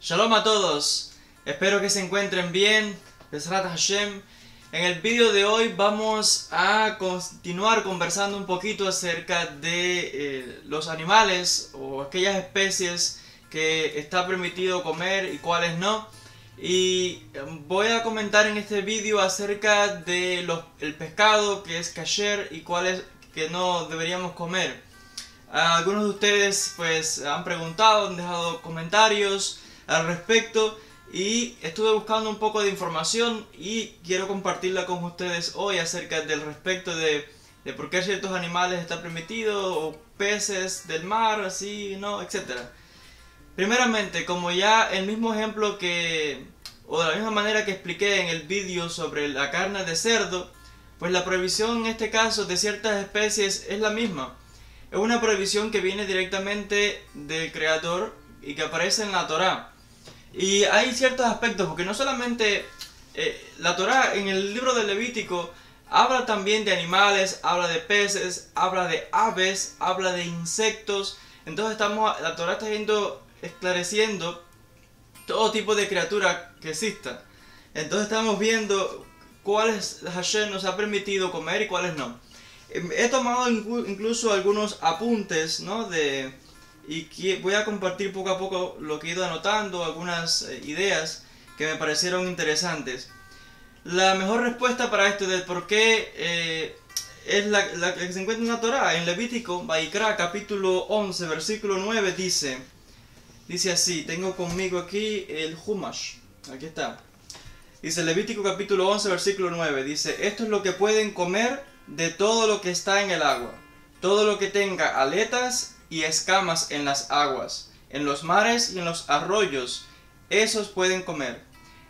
Shalom a todos, espero que se encuentren bien, Bezrat Hashem. En el vídeo de hoy vamos a continuar conversando un poquito acerca de los animales o aquellas especies que está permitido comer y cuáles no. Y voy a comentar en este vídeo acerca de el pescado que es kasher y cuáles que no deberíamos comer. Algunos de ustedes pues han preguntado, han dejado comentarios al respecto y estuve buscando un poco de información y quiero compartirla con ustedes hoy acerca del respecto de por qué ciertos animales está permitido o peces del mar, así, no, etcétera. Primeramente, como ya el mismo ejemplo o de la misma manera que expliqué en el vídeo sobre la carne de cerdo, pues la prohibición en este caso de ciertas especies es la misma. Es una prohibición que viene directamente del Creador y que aparece en la Torá. Y hay ciertos aspectos, porque no solamente la Torá en el libro del Levítico habla también de animales, habla de peces, habla de aves, habla de insectos. Entonces la Torá está esclareciendo todo tipo de criatura que exista. Entonces estamos viendo cuáles Hashem nos ha permitido comer y cuáles no. He tomado incluso algunos apuntes, ¿no? Y voy a compartir poco a poco lo que he ido anotando, algunas ideas que me parecieron interesantes. La mejor respuesta para esto del por qué es la que se encuentra en la Torá, en Levítico, Vaikra, capítulo 11, versículo 9, dice así, tengo conmigo aquí el Humash, aquí está. Dice Levítico capítulo 11, versículo 9, dice, esto es lo que pueden comer de todo lo que está en el agua, todo lo que tenga aletas y escamas en las aguas, en los mares y en los arroyos, esos pueden comer.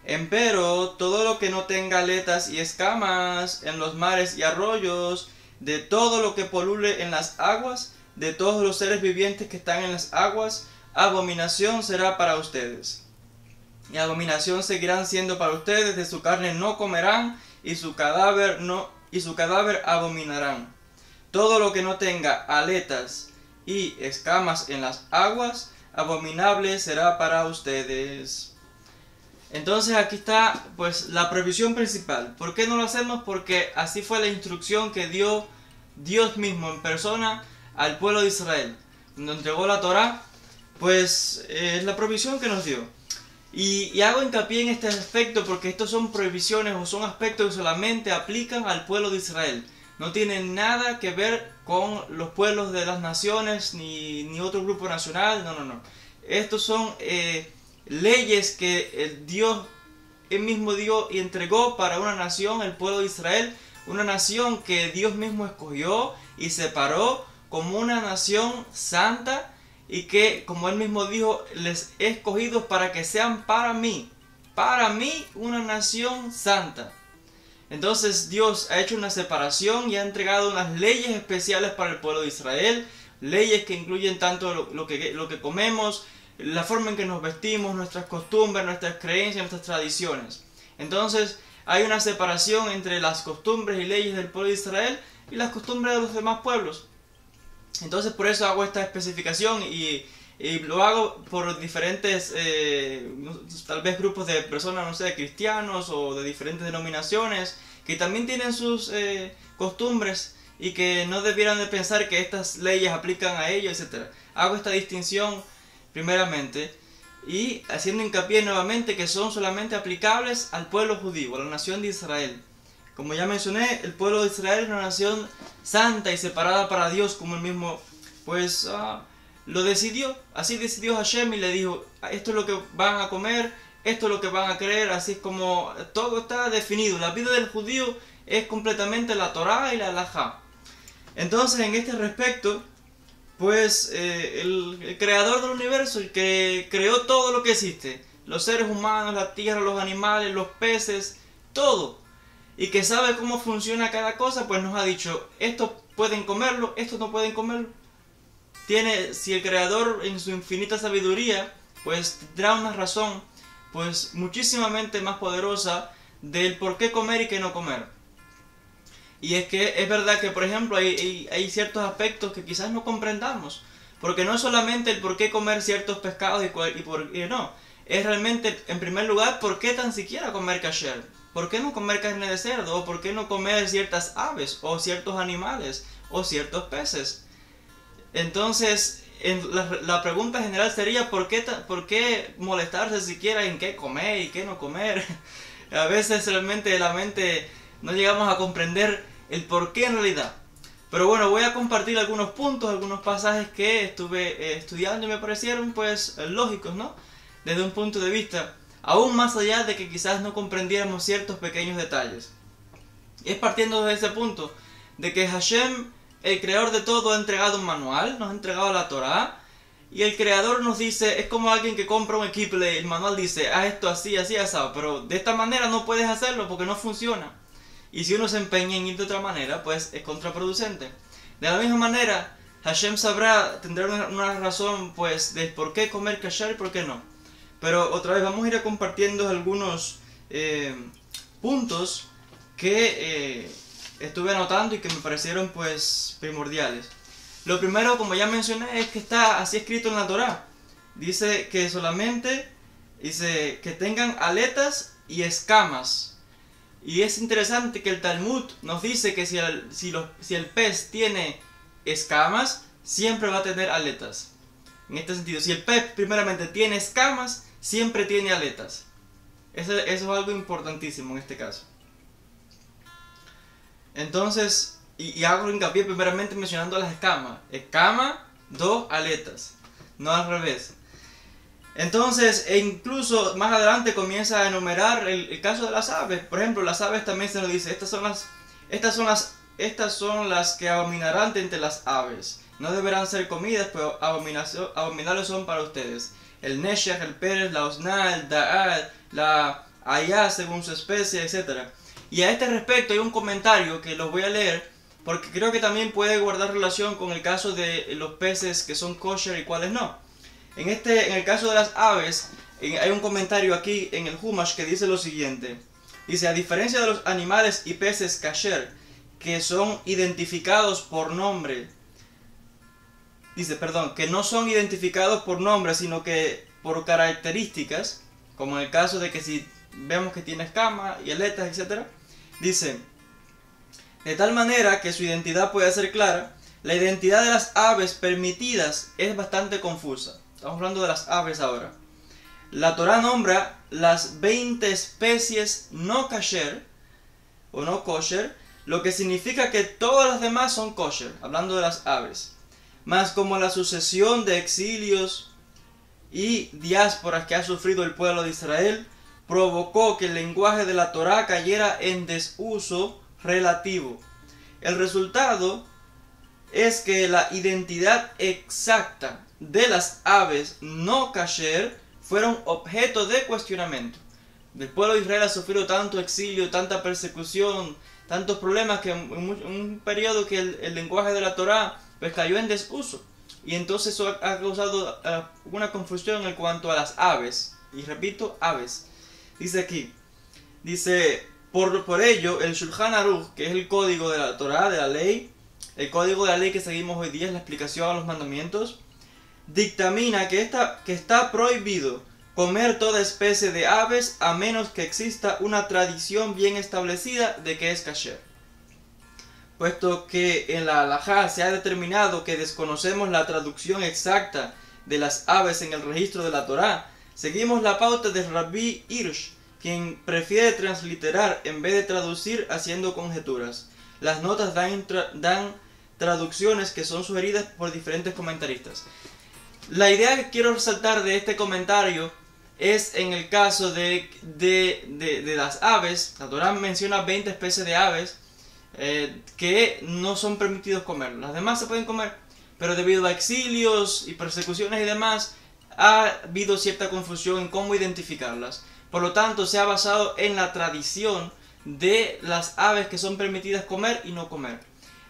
Empero todo lo que no tenga aletas y escamas en los mares y arroyos, de todo lo que polule en las aguas, de todos los seres vivientes que están en las aguas, abominación será para ustedes. Y abominación seguirán siendo para ustedes, de su carne no comerán, y su cadáver abominarán. Todo lo que no tenga aletas y escamas en las aguas, abominable será para ustedes. Entonces aquí está pues la prohibición principal. ¿Por qué no lo hacemos? Porque así fue la instrucción que dio Dios mismo en persona al pueblo de Israel. Cuando entregó la Torá, pues es la prohibición que nos dio. Y hago hincapié en este aspecto porque estos son prohibiciones o son aspectos que solamente aplican al pueblo de Israel. No tienen nada que ver con los pueblos de las naciones ni otro grupo nacional, no. Estos son leyes que Dios él mismo dio y entregó para una nación, el pueblo de Israel, una nación que Dios mismo escogió y separó como una nación santa y que, como él mismo dijo, les he escogido para que sean para mí una nación santa. Entonces Dios ha hecho una separación y ha entregado unas leyes especiales para el pueblo de Israel, leyes que incluyen tanto lo que comemos, la forma en que nos vestimos, nuestras costumbres, nuestras creencias, nuestras tradiciones. Entonces hay una separación entre las costumbres y leyes del pueblo de Israel y las costumbres de los demás pueblos. Entonces por eso hago esta especificación y lo hago por diferentes, tal vez grupos de personas, no sé, cristianos o de diferentes denominaciones que también tienen sus costumbres y que no debieran de pensar que estas leyes aplican a ellos, etc. Hago esta distinción primeramente y haciendo hincapié nuevamente que son solamente aplicables al pueblo judío, a la nación de Israel. Como ya mencioné, el pueblo de Israel es una nación santa y separada para Dios, como él mismo pues lo decidió. Así decidió Hashem y le dijo, esto es lo que van a comer, esto es lo que van a creer, así es como todo está definido. La vida del judío es completamente la Torá y la Halajá. Entonces en este respecto, pues el creador del universo, el que creó todo lo que existe, los seres humanos, la tierra, los animales, los peces, todo, y que sabe cómo funciona cada cosa, pues nos ha dicho, esto pueden comerlo, esto no pueden comerlo. Si el creador en su infinita sabiduría, pues tendrá una razón, pues muchísimamente más poderosa del por qué comer y qué no comer. Y es que es verdad que, por ejemplo, hay ciertos aspectos que quizás no comprendamos, porque no es solamente el por qué comer ciertos pescados y por qué no. es realmente, en primer lugar, ¿por qué tan siquiera comer kasher? ¿Por qué no comer carne de cerdo? ¿O por qué no comer ciertas aves? ¿O ciertos animales? ¿O ciertos peces? Entonces, la pregunta general sería, ¿por qué molestarse siquiera en qué comer y qué no comer? A veces realmente la mente no llegamos a comprender el por qué en realidad. Pero bueno, voy a compartir algunos puntos, algunos pasajes que estuve estudiando y me parecieron pues lógicos, ¿no? Desde un punto de vista, aún más allá de que quizás no comprendiéramos ciertos pequeños detalles. Y es partiendo de ese punto, de que Hashem, el creador de todo, ha entregado un manual, nos ha entregado la Torá, y el creador nos dice, es como alguien que compra un equipo, el manual dice, haz esto así, así, asado, pero de esta manera no puedes hacerlo porque no funciona. Y si uno se empeña en ir de otra manera, pues es contraproducente. De la misma manera, Hashem tendrá una razón pues de por qué comer kasher y por qué no. Pero otra vez vamos a ir compartiendo algunos puntos que estuve anotando y que me parecieron pues primordiales. Lo primero, como ya mencioné, es que está así escrito en la Torá. Dice que solamente que tengan aletas y escamas. Y es interesante que el Talmud nos dice que si el pez tiene escamas, siempre va a tener aletas. En este sentido, si el pez primeramente tiene escamas, siempre tiene aletas. Eso es algo importantísimo en este caso. Entonces, y hago hincapié primeramente mencionando las escamas. Escama, dos aletas, no al revés. Entonces, e incluso más adelante comienza a enumerar el caso de las aves. Por ejemplo, las aves también se nos dice, estas son las que abominarán entre las aves. No deberán ser comidas, pero abominables son para ustedes. El neshech, el pérez, la osná, el da'al, la ayá según su especie, etc. Y a este respecto hay un comentario que los voy a leer, porque creo que también puede guardar relación con el caso de los peces que son kosher y cuáles no. En el caso de las aves, hay un comentario aquí en el Humash que dice lo siguiente. Dice, a diferencia de los animales y peces kasher, que son identificados por nombre, que no son identificados por nombre, sino que por características, como en el caso de que si vemos que tiene escamas y aletas, etc. Dice, de tal manera que su identidad puede ser clara, la identidad de las aves permitidas es bastante confusa. Estamos hablando de las aves ahora. La Torá nombra las 20 especies no kasher o no kosher, lo que significa que todas las demás son kosher, hablando de las aves. Mas como la sucesión de exilios y diásporas que ha sufrido el pueblo de Israel provocó que el lenguaje de la Torá cayera en desuso relativo. El resultado es que la identidad exacta de las aves no kasher fueron objeto de cuestionamiento. El pueblo de Israel ha sufrido tanto exilio, tanta persecución, tantos problemas que en un periodo que el lenguaje de la Torá pues cayó en desuso. Y entonces eso ha causado una confusión en cuanto a las aves. Y repito, aves. Dice aquí, por ello el Shulchan Aruch, que es el código de la Torá, de la ley, el código de la ley que seguimos hoy día es la explicación a los mandamientos, dictamina que está prohibido comer toda especie de aves a menos que exista una tradición bien establecida de que es kasher. Puesto que en la halajá se ha determinado que desconocemos la traducción exacta de las aves en el registro de la Torá, seguimos la pauta de Rabbi Hirsch, quien prefiere transliterar en vez de traducir haciendo conjeturas. Las notas dan traducciones que son sugeridas por diferentes comentaristas. La idea que quiero resaltar de este comentario es en el caso de las aves. La Torá menciona 20 especies de aves que no son permitidos comer. Las demás se pueden comer, pero debido a exilios y persecuciones y demás, ha habido cierta confusión en cómo identificarlas. Por lo tanto, se ha basado en la tradición de las aves que son permitidas comer y no comer.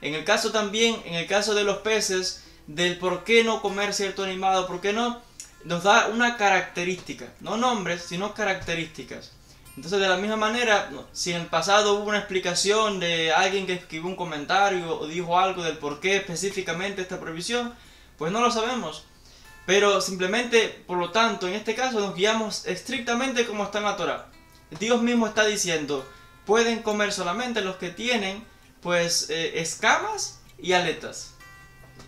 En el caso de los peces, del por qué no comer cierto animal o por qué no, nos da una característica, no nombres, sino características. Entonces, de la misma manera, si en el pasado hubo una explicación de alguien que escribió un comentario o dijo algo del por qué específicamente esta prohibición, pues no lo sabemos. Pero simplemente, por lo tanto, en este caso nos guiamos estrictamente como está en la Torá. Dios mismo está diciendo, pueden comer solamente los que tienen pues escamas y aletas.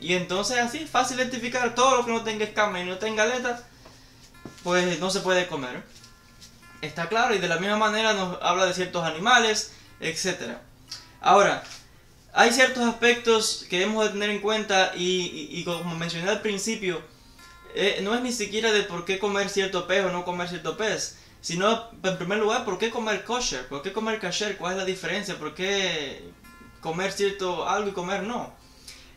Y entonces así, fácil identificar todo lo que no tenga escamas y no tenga aletas, pues no se puede comer. Está claro, y de la misma manera nos habla de ciertos animales, etc. Ahora, hay ciertos aspectos que debemos de tener en cuenta y como mencioné al principio, no es ni siquiera de por qué comer cierto pez o no comer cierto pez, sino en primer lugar por qué comer kosher, por qué comer kasher, cuál es la diferencia, por qué comer cierto algo y comer no.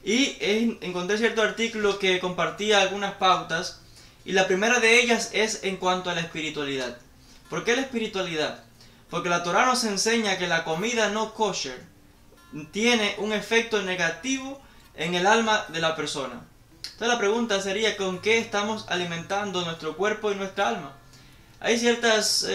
Y encontré cierto artículo que compartía algunas pautas, y la primera de ellas es en cuanto a la espiritualidad. ¿Por qué la espiritualidad? Porque la Torá nos enseña que la comida no kosher tiene un efecto negativo en el alma de la persona. Entonces la pregunta sería, ¿con qué estamos alimentando nuestro cuerpo y nuestra alma? Hay ciertas,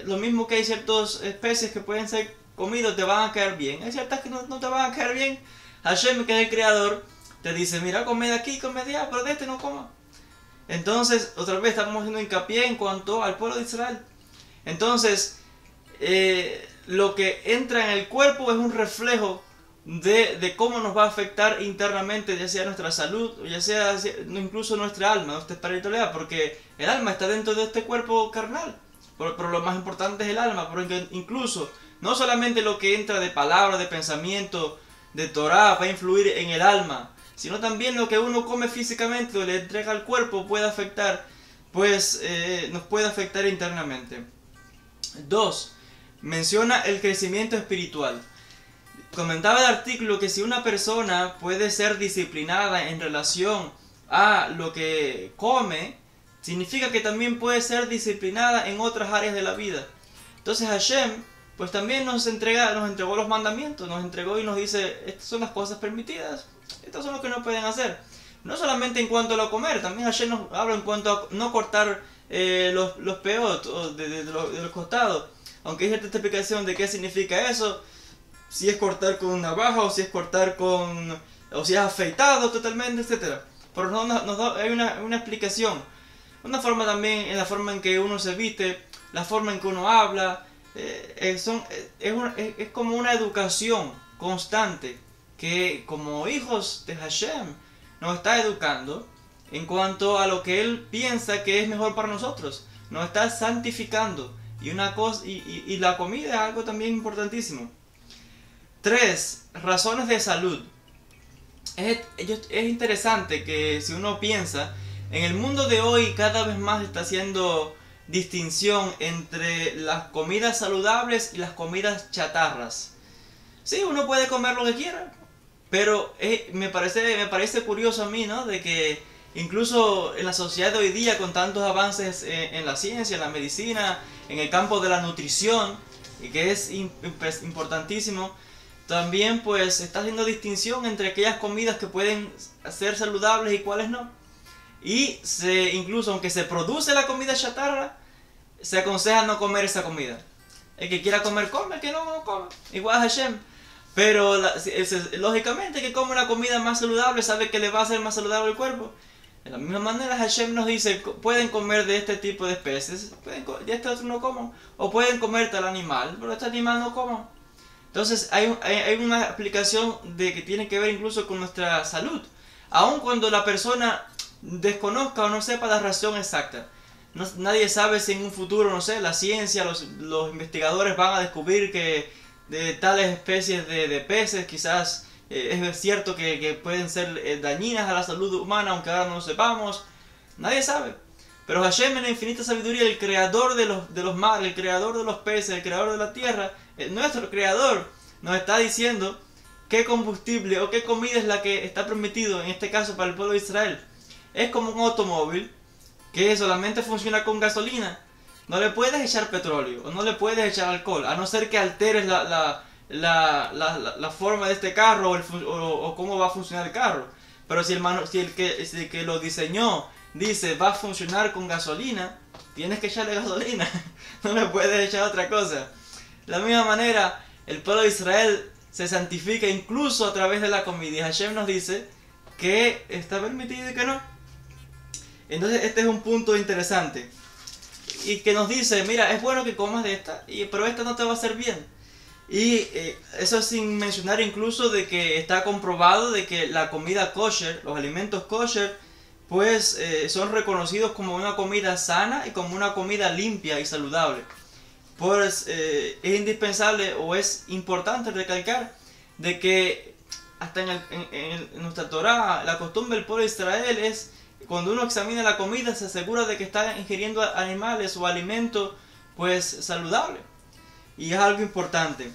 lo mismo que hay ciertas especies que pueden ser comidas, te van a caer bien. Hay ciertas que no te van a caer bien. Hashem, que es el creador, te dice, mira, come de aquí, come de allá, pero de este no coma. Entonces, otra vez estamos haciendo hincapié en cuanto al pueblo de Israel. Entonces, lo que entra en el cuerpo es un reflejo de cómo nos va a afectar internamente, ya sea nuestra salud, o ya sea incluso nuestra alma, nuestra espiritualidad, porque el alma está dentro de este cuerpo carnal. Pero lo más importante es el alma, porque incluso no solamente lo que entra de palabra, de pensamiento, de Torah va a influir en el alma, sino también lo que uno come físicamente o le entrega al cuerpo puede afectar, pues nos puede afectar internamente. 2. Menciona el crecimiento espiritual. Comentaba el artículo que si una persona puede ser disciplinada en relación a lo que come, significa que también puede ser disciplinada en otras áreas de la vida. Entonces Hashem pues también nos entregó los mandamientos, nos entregó y nos dice, estas son las cosas permitidas, estas son lo que no pueden hacer. No solamente en cuanto a lo comer, también Hashem nos habla en cuanto a no cortar los peot de los costados. Aunque hay cierta explicación de qué significa eso, si es cortar con una navaja o si es cortar o si es afeitado totalmente, etc. Pero hay una explicación. Una forma también en la forma en que uno se viste, la forma en que uno habla, es como una educación constante que como hijos de Hashem nos está educando en cuanto a lo que Él piensa que es mejor para nosotros. Nos está santificando. Y la comida es algo también importantísimo. 3. Razones de salud. Es interesante que si uno piensa, en el mundo de hoy cada vez más está haciendo distinción entre las comidas saludables y las comidas chatarras. Sí, uno puede comer lo que quiera, pero me parece curioso a mí, ¿no? De que incluso en la sociedad de hoy día, con tantos avances en la ciencia, en la medicina, en el campo de la nutrición, y que es importantísimo, también pues se está haciendo distinción entre aquellas comidas que pueden ser saludables y cuáles no. Y incluso aunque se produce la comida chatarra, se aconseja no comer esa comida. El que quiera comer, come, el que no come. Igual a Hashem. Pero lógicamente el que come una comida más saludable sabe que le va a hacer más saludable el cuerpo. De la misma manera Hashem nos dice, pueden comer de este tipo de especies, de este otro no coman. O pueden comer tal animal, pero este animal no coman. Entonces hay una explicación de que tiene que ver incluso con nuestra salud. Aun cuando la persona desconozca o no sepa la razón exacta. Nadie sabe si en un futuro, no sé, la ciencia, los investigadores van a descubrir que de tales especies de peces quizás es cierto que pueden ser dañinas a la salud humana, aunque ahora no lo sepamos. Nadie sabe. Pero Hashem, en la infinita sabiduría, el creador de los mares, el creador de los peces, el creador de la tierra, nuestro creador, nos está diciendo qué combustible o qué comida es la que está permitido, en este caso para el pueblo de Israel. Es como un automóvil que solamente funciona con gasolina. No le puedes echar petróleo o no le puedes echar alcohol, a no ser que alteres la forma de este carro o cómo va a funcionar el carro. Pero si el que lo diseñó dice va a funcionar con gasolina, tienes que echarle gasolina. No le puedes echar otra cosa. De la misma manera, el pueblo de Israel se santifica incluso a través de la comida. Y Hashem nos dice que está permitido y que no. Entonces este es un punto interesante. Y que nos dice, mira, es bueno que comas de esta, pero esta no te va a hacer bien. Y eso sin mencionar incluso de que está comprobado de que la comida kosher, los alimentos kosher, pues son reconocidos como una comida sana y como una comida limpia y saludable. Pues es indispensable o es importante recalcar de que hasta en nuestra Torá, la costumbre del pueblo de Israel es, cuando uno examina la comida, se asegura de que está ingiriendo animales o alimentos pues saludables. Y es algo importante.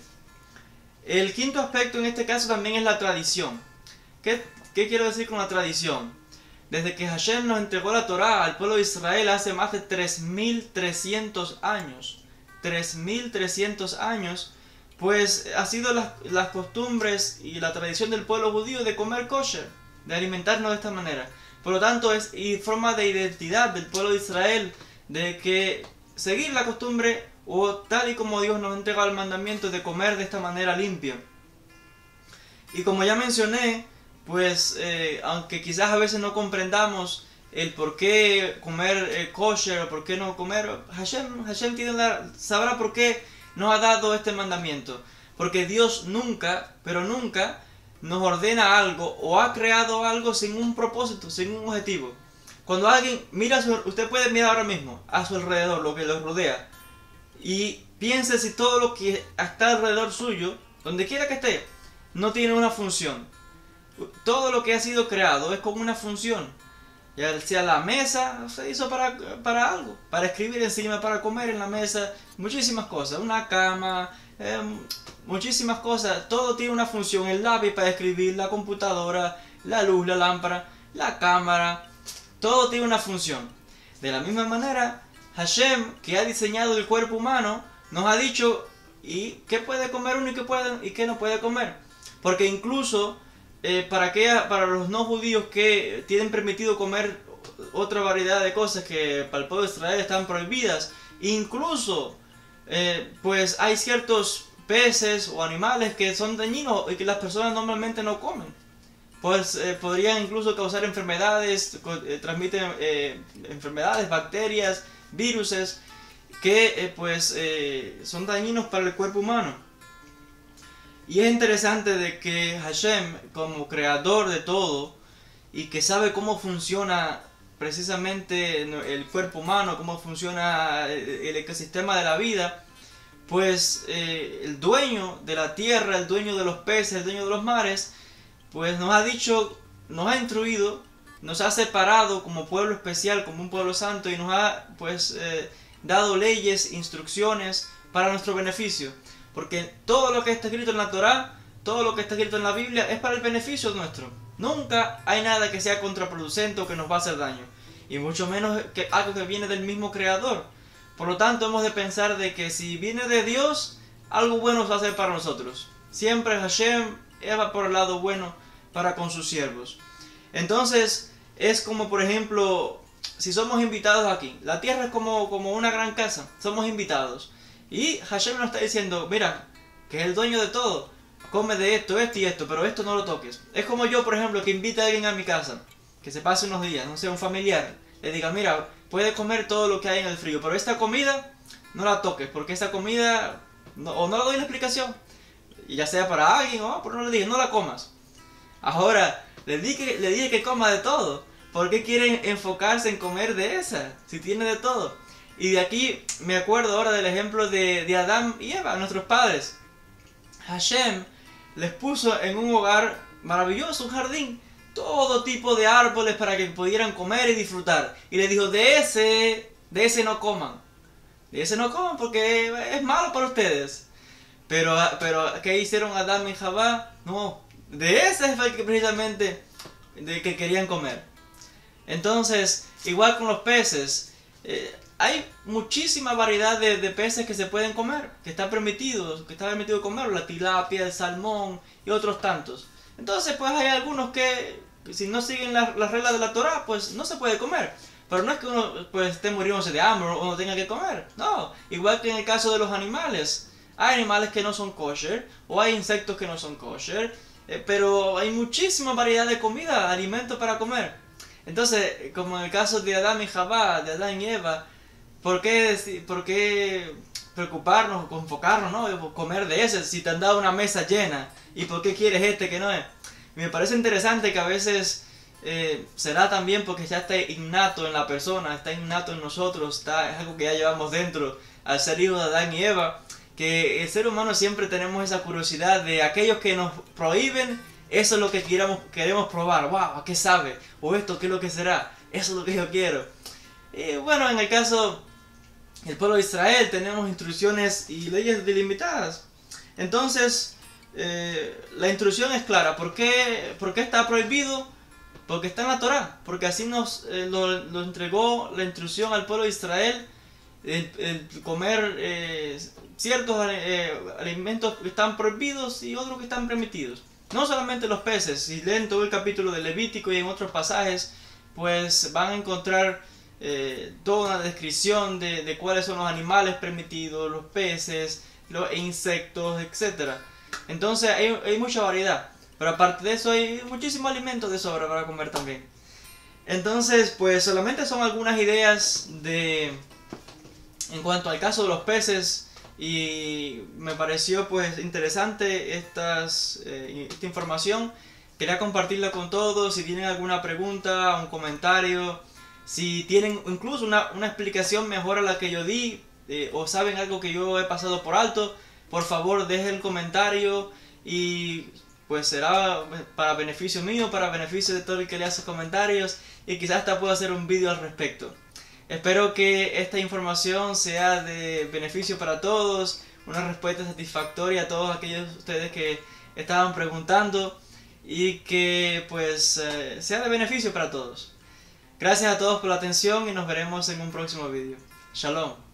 El quinto aspecto en este caso también es la tradición. ¿Qué quiero decir con la tradición? Desde que Hashem nos entregó la Torá al pueblo de Israel hace más de 3.300 años, 3.300 años, pues ha sido las costumbres y la tradición del pueblo judío de comer kosher, de alimentarnos de esta manera. Por lo tanto, es forma de identidad del pueblo de Israel de que seguir la costumbre o tal y como Dios nos entrega el mandamiento de comer de esta manera limpia. Y como ya mencioné, pues aunque quizás a veces no comprendamos el por qué comer kosher o por qué no comer, Hashem sabrá por qué nos ha dado este mandamiento. Porque Dios nunca, pero nunca, nos ordena algo o ha creado algo sin un propósito, sin un objetivo. Cuando alguien mira, usted puede mirar ahora mismo a su alrededor, lo que lo rodea, y piense si todo lo que está alrededor suyo, donde quiera que esté, no tiene una función. Todo lo que ha sido creado es con una función. Ya sea la mesa, se hizo para algo, para escribir encima, para comer en la mesa, muchísimas cosas, una cama, muchísimas cosas, todo tiene una función, el lápiz para escribir, la computadora, la luz, la lámpara, la cámara, todo tiene una función. De la misma manera, Hashem, que ha diseñado el cuerpo humano, nos ha dicho qué puede comer uno y qué no puede comer. Porque incluso para los no judíos que tienen permitido comer otra variedad de cosas que para el pueblo de Israel están prohibidas, incluso pues hay ciertos peces o animales que son dañinos y que las personas normalmente no comen. Pues podrían incluso causar enfermedades, transmiten enfermedades, bacterias, viruses que son dañinos para el cuerpo humano. Y es interesante de que Hashem, como creador de todo y que sabe cómo funciona precisamente el cuerpo humano, cómo funciona el ecosistema de la vida, pues el dueño de la tierra, el dueño de los peces, el dueño de los mares, pues nos ha dicho, nos ha instruido, nos ha separado como pueblo especial, como un pueblo santo, y nos ha dado leyes, instrucciones para nuestro beneficio. Porque todo lo que está escrito en la Torá, todo lo que está escrito en la Biblia es para el beneficio nuestro. Nunca hay nada que sea contraproducente o que nos va a hacer daño. Y mucho menos que algo que viene del mismo Creador. Por lo tanto, hemos de pensar de que si viene de Dios, algo bueno va a ser para nosotros. Siempre Hashem va por el lado bueno para con sus siervos. Entonces, es como por ejemplo, si somos invitados aquí. La tierra es como una gran casa. Somos invitados. Y Hashem nos está diciendo, mira, que es el dueño de todo, come de esto, esto y esto, pero esto no lo toques. Es como yo, por ejemplo, que invite a alguien a mi casa, que se pase unos días, no sé, un familiar, le diga, mira, puede comer todo lo que hay en el frío, pero esta comida no la toques, porque esta comida, o no le doy la explicación, ya sea para alguien o pero no le dije, no la comas. Ahora, le dije que coma de todo. ¿Por qué quieren enfocarse en comer de esa, si tiene de todo? Y de aquí me acuerdo ahora del ejemplo de Adán y Eva, nuestros padres. Hashem les puso en un hogar maravilloso, un jardín, todo tipo de árboles para que pudieran comer y disfrutar. Y les dijo, de ese no coman. De ese no coman porque es malo para ustedes. Pero ¿qué hicieron Adán y Javá? No, de ese es el que precisamente de que querían comer. Entonces, igual con los peces, hay muchísima variedad de peces que se pueden comer, que está permitido comer, la tilapia, el salmón y otros tantos. Entonces, pues hay algunos que, si no siguen las reglas de la Torá, pues no se puede comer. Pero no es que uno pues esté muriéndose de hambre o no tenga que comer. No, igual que en el caso de los animales. Hay animales que no son kosher, o hay insectos que no son kosher, pero hay muchísima variedad de comida, alimentos para comer. Entonces, como en el caso de Adán y Jabá, de Adán y Eva, ¿por qué preocuparnos o enfocarnos, ¿no? Comer de ese si te han dado una mesa llena? ¿Y por qué quieres este que no es? Me parece interesante que a veces será también porque ya está innato en la persona, está innato en nosotros, es algo que ya llevamos dentro al ser hijos de Adán y Eva, que el ser humano siempre tenemos esa curiosidad de aquellos que nos prohíben, eso es lo que queremos probar. ¡Wow! ¿A qué sabe? ¿O esto qué es lo que será? Eso es lo que yo quiero. Y bueno, en el caso del pueblo de Israel tenemos instrucciones y leyes delimitadas. Entonces, la instrucción es clara. ¿Por qué está prohibido? Porque está en la Torá. Porque así nos lo entregó la instrucción al pueblo de Israel. El comer ciertos alimentos que están prohibidos y otros que están permitidos. No solamente los peces. Si leen todo el capítulo de Levítico y en otros pasajes, pues van a encontrar toda una descripción de cuáles son los animales permitidos, los peces, los insectos, etc. Entonces hay mucha variedad. Pero aparte de eso hay muchísimos alimentos de sobra para comer también. Entonces, pues solamente son algunas ideas en cuanto al caso de los peces, y me pareció pues interesante esta información. Quería compartirla con todos. Si tienen alguna pregunta, un comentario, si tienen incluso una explicación mejor a la que yo di, o saben algo que yo he pasado por alto, por favor dejen el comentario, y pues será para beneficio mío, para beneficio de todo el que le hace comentarios, y quizás hasta pueda hacer un vídeo al respecto. Espero que esta información sea de beneficio para todos, una respuesta satisfactoria a todos aquellos de ustedes que estaban preguntando, y que pues sea de beneficio para todos. Gracias a todos por la atención y nos veremos en un próximo vídeo. Shalom.